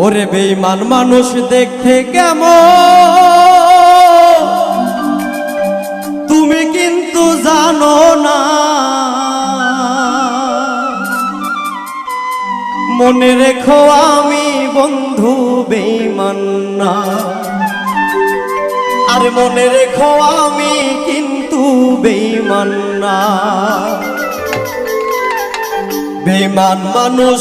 ওরে বেঈমান মানুষ দেখতে কেমন তুমি কিন্তু জানো না, মনে রেখো আমি বন্ধু বেঈমান না। আর মনে রেখো আমি কিন্তু বেঈমান না। বেঈমান মানুষ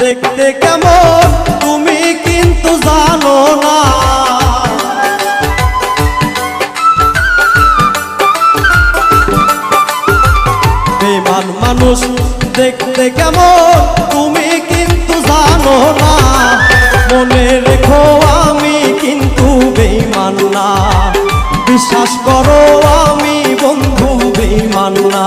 দেখতে কেমন তুমি কিন্তু জানো না, বেঈমান মানুষ দেখতে কেমন তুমি কিন্তু জানো না। মনে রেখো আমি কিন্তু বেঈমান না, বিশ্বাস করো আমি বন্ধু বেঈমান না।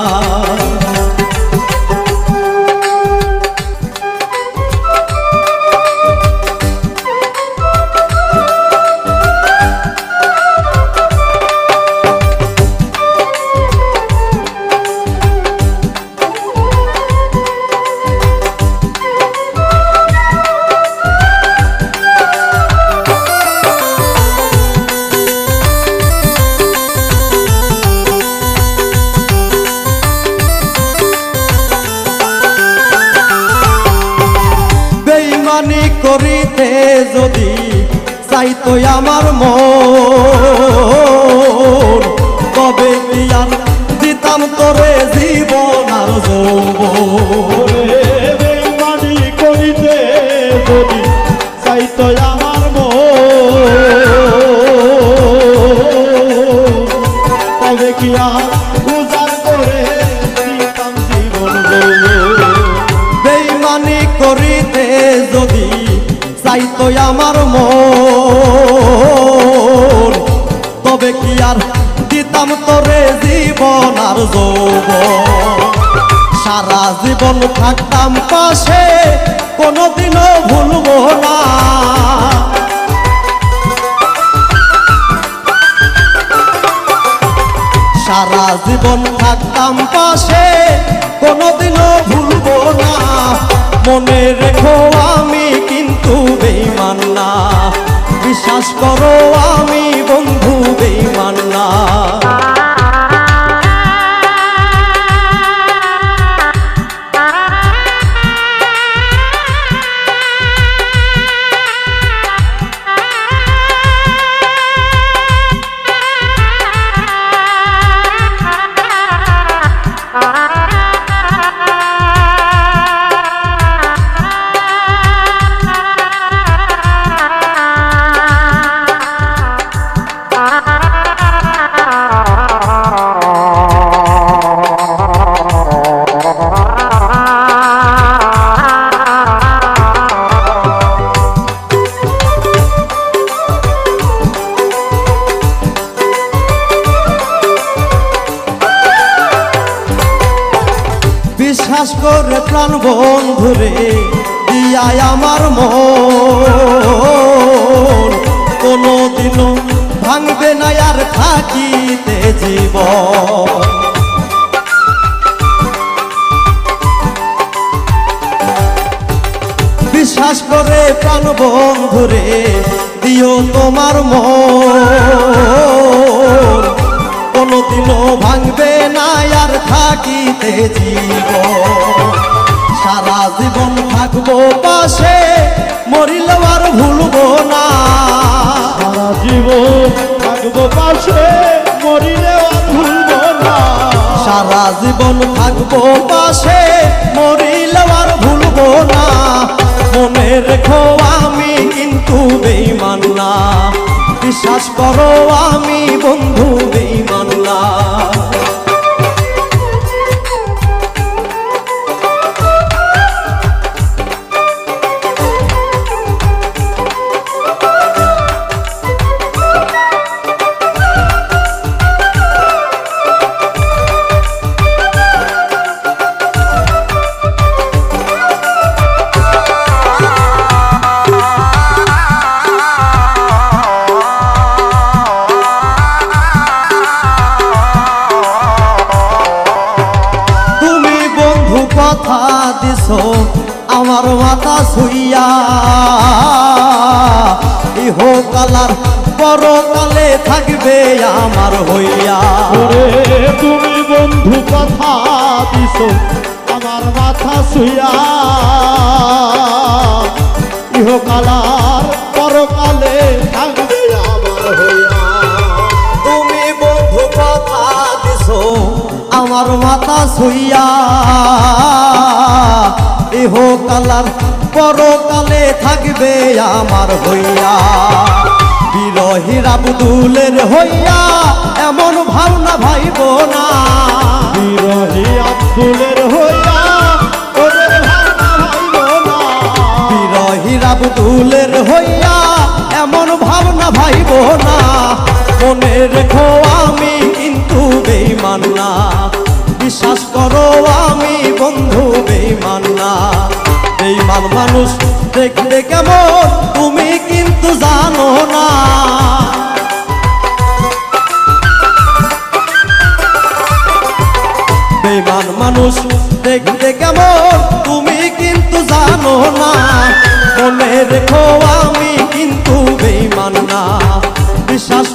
বেঈমানি করিতে যদি চাইতো আমার মন, তবে কি আর দিতাম তোরে জীবন আর যৌবন। বেঈমানি করিতে যদি চাইতো আমার মন, তবে কি আর উজাড় করে দিতাম জীবন যৌবন। বেঈমানি করিতে যদি চাইতো আমার মন, তবে কি আর দিতাম তোরে জীবন আর যৌবন। সারা জীবন থাকতাম পাশে, কোনোদিনও ভুলবো না। সারা জীবন থাকতাম পাশে, কোনোদিনও ভুলবো না। মনে রেখো আমি কিন্তু বেঈমান না, বিশ্বাস করো আমি বন্ধু বেঈমান না। বিশ্বাস করে প্রাণ বন্ধুরে দিয়াই আমার মন, কোনোদিনও ভাঙবে না আর থাকিতে জীবন। বিশ্বাস করে প্রাণ বন্ধুরে দিও তোমার মন, কোনোদিনও ভাঙবে না আর থাকিতে জীবন। সারা জীবন থাকবো পাশে, মরিলেও আর ভুলবো না। সারা জীবন থাকবো পাশে, মরিলেও আর ভুলবো না। সারা জীবন থাকবো পাশে, মরিলেও আর ভুলবো না। মনে রেখো আমি কিন্তু বেঈমান না, বিশ্বাস করো আমি বন্ধু বেঈমান না। কালার পরকালে থাকবে আমার হইয়া। ওরে তুমি বন্ধু কথা দিছো আমার মাথা শুইয়া, ইহকালার পরকালে থাকবে আমার হইয়া। তুমি বন্ধু কথা দিছো আমার মাথা ছুইয়া, ইহ কালার পরকালে থাকবে আমার হইয়া। বিরহীর আব্দুলের হইয়া এমন ভাবনা ভাইব না, বিরহী আব্দুলের হইয়া ওদের ভাবনা ভাইব না। বিরহীর আব্দুলের হইয়া এমন ভাবনা ভাইব না। মনে রেখো আমি কিন্তু বেঈমান না, বিশ্বাস করো আমি বন্ধু বেঈমান না। বেঈমান মানুষ দেখতে কেমন তুমি কিন্তু জানো না। বেঈমান মানুষ দেখতে কেমন তুমি কিন্তু জানো না। মনে রেখো আমি কিন্তু বেঈমান না, বিশ্বাস